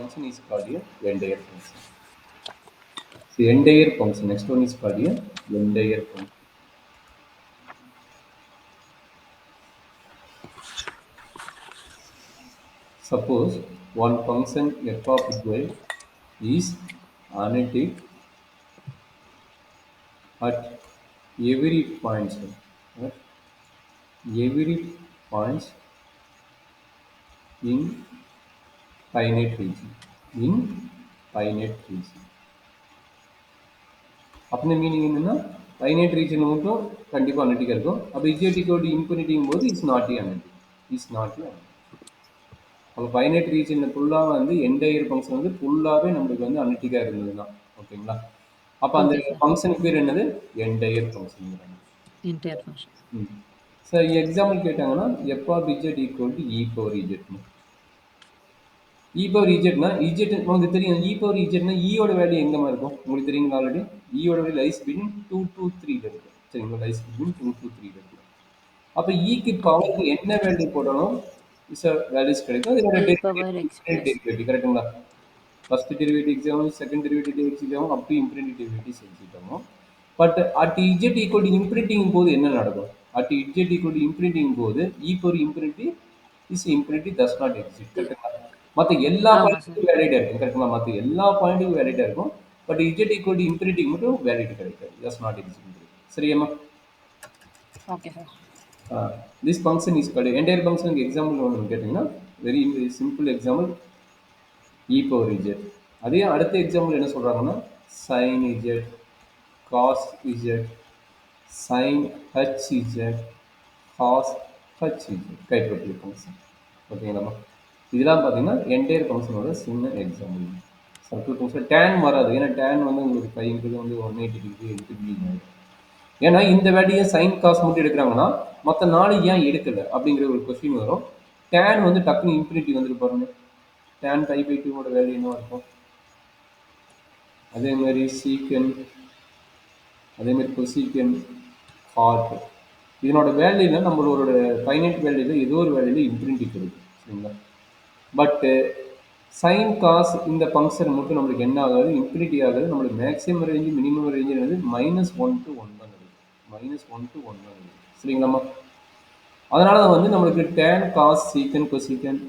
function is called a entire function. So entire function, next one is called a entire function. Suppose one function f of y is analytic at every point, at every point in finite region. In finite region. அப்படின meaning என்னன்னா finite region மட்டும் கண்டிப்பா அனலிட்டிக்கா இருக்கும். அப்ப z equal to இன்ஃபினிட்டிங்கும் போது is not a analytic. Is not a analytic. அப்போ finite region ஃபுல்லாக வந்து என்டையர் ஃபங்க்ஷன் வந்து ஃபுல்லாகவே நம்மளுக்கு வந்து அனலிட்டிக்காக இருந்தது தான். ஓகேங்களா? அப்போ அந்த ஃபங்க்ஷனுக்கு பேர் என்னது? Entire function. Entire function. Sir example கேட்டாங்கன்னா f of z equal to e power இஜெட்னு. இ பவர் இஜெட்னா இஜெட் உங்களுக்கு தெரியும். இ பவர் இஜெட்னா ஈயோட வேல்யூ எங்கேமா இருக்கும் உங்களுக்கு தெரியுங்க ஆல்ரெடி. ஈயோட வேல்யூ லைஸ் பிட்வீன் 2 to 3 இருக்கு. சரிங்களா? லைஸ் பிட்வீன் 2 to 3 இருக்கு. அப்போ ஈக்கு பவருக்கு என்ன வேல்யூ போடணும் வேல்யூஸ் கிடைக்கும். இதோட டெரிவேட்டிவ் கரெக்டுங்களா? First derivative example, second derivative example, up to infinity derivatives எடுத்துட்டோம். But at z equal to இன்ஃபினிட்டிங் போது என்ன நடக்கும்? அட் இஜெட் ஈக்குவல் டு இன்ஃபினிட்டிங் போது e power infinity is infinity does not exist. கரெக்டுங்களா? மற்ற எல்லா பாயிண்ட்டுக்கும் வேலிடா இருக்கும். கரெக்டுங்களா? மற்ற எல்லா பாயிண்ட்டுக்கும் வேலிடா இருக்கும். But z equal to infinity மட்டும் வேலிட் கிடைக்காது. Does not exist. சரியாமா? Okay sir. This function is called entire function. Example ஒன்று கேட்டிங்கன்னா very simple example e power z. அதே அடுத்த எக்ஸாம்பிள் என்ன சொல்கிறாங்கன்னா sin z, cos z, sin hz, cos hz கைப்பற்றி ஃபங்க்ஷன். ஓகேங்களாம்மா? இதெல்லாம் பார்த்தீங்கன்னா என்டையர் ஃபங்க்ஷனோட சின்ன எக்ஸாம்பிள். சர்க்கிள் ஃபங்க்ஷன் டேன் வராது. ஏன்னா டேன் வந்து உங்களுக்கு 5 வந்து 180 டிகிரி எடுத்து ஏன்னா இந்த வேல்யூ சைன் காஸ் மட்டும் எடுக்கிறாங்கன்னா மற்ற 4 ஏன் எடுக்கல அப்படிங்கிற ஒரு கொஸ்டின் வரும். டேன் வந்து டக்குன்னு இன்ஃபினிட்டி வந்துட்டு பாருங்க. டேன் பை பை 2 வேல்யூ என்ன இருக்கும்? அதே மாதிரி சீக்கன், அதே மாதிரி கொசீக்கன், காட் இதனோட வேல்யூல நம்மளோட ஃபைனைட் வேல்யூல ஏதோ ஒரு வேல்யூல இன்ஃபினிட்டி கிடைக்கும். சரிங்களா? பட்டு சைன் காஸ் இந்த ஃபங்க்ஷன் மட்டும் நம்மளுக்கு என்ன ஆகாது? இன்ஃபினிட்டி ஆகாது. நம்மளுக்கு மேக்ஸிமம் ரேஞ்சு மினிமம் ரேஞ்சு என்னது -1 to 1 தான் கிடைக்கும். -1 to 1 தான் கிடைக்கும். சரிங்களாம்மா? அதனால தான் வந்து நம்மளுக்கு டேன், காஸ், சீக்கன், கொசீக்கன்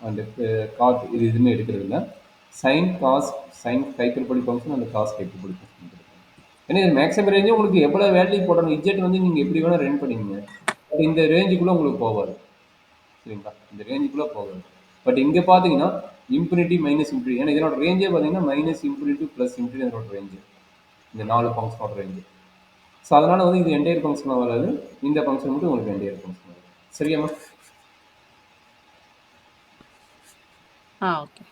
அண்ட் காட் இது எதுவுமே எடுக்கிறது இல்லை. சைன், காஸ், சைன் கைப்பற்படி ஃபங்க்ஷன் அந்த காஸ் கைப்பற்படி ஃபங்க்ஷன். ஏன்னா இது மேக்ஸிமம் ரேஞ்சு உங்களுக்கு எவ்வளோ வேல்யூ போடணும் இஜெட் வந்து நீங்கள் எப்படி வேணால் ரன் பண்ணிக்கங்க. பட் இந்த ரேஞ்சுக்குள்ளே உங்களுக்கு போகாது. சரிங்களா? இந்த ரேஞ்சுக்குள்ளே போகாது. பட் இங்கே பார்த்தீங்கன்னா இன்ஃபினிட்டி மைனஸ் இன்ஃபினிட்டி. ஏன்னா இதனோட ரேஞ்சே பார்த்தீங்கன்னா -∞ + இன்ஃபினிட்டி இதனோட ரேஞ்சு. இந்த 4 ஃபங்க்ஷனோட ரேஞ்சு. ஸோ அதனால் வந்து இது என்டையர் ஃபங்க்ஷனாக வராது. இந்த ஃபங்க்ஷன் மட்டும் உங்களுக்கு என்டையர் ஃபங்க்ஷன் வரும். சரியாம்மா? ஓகே.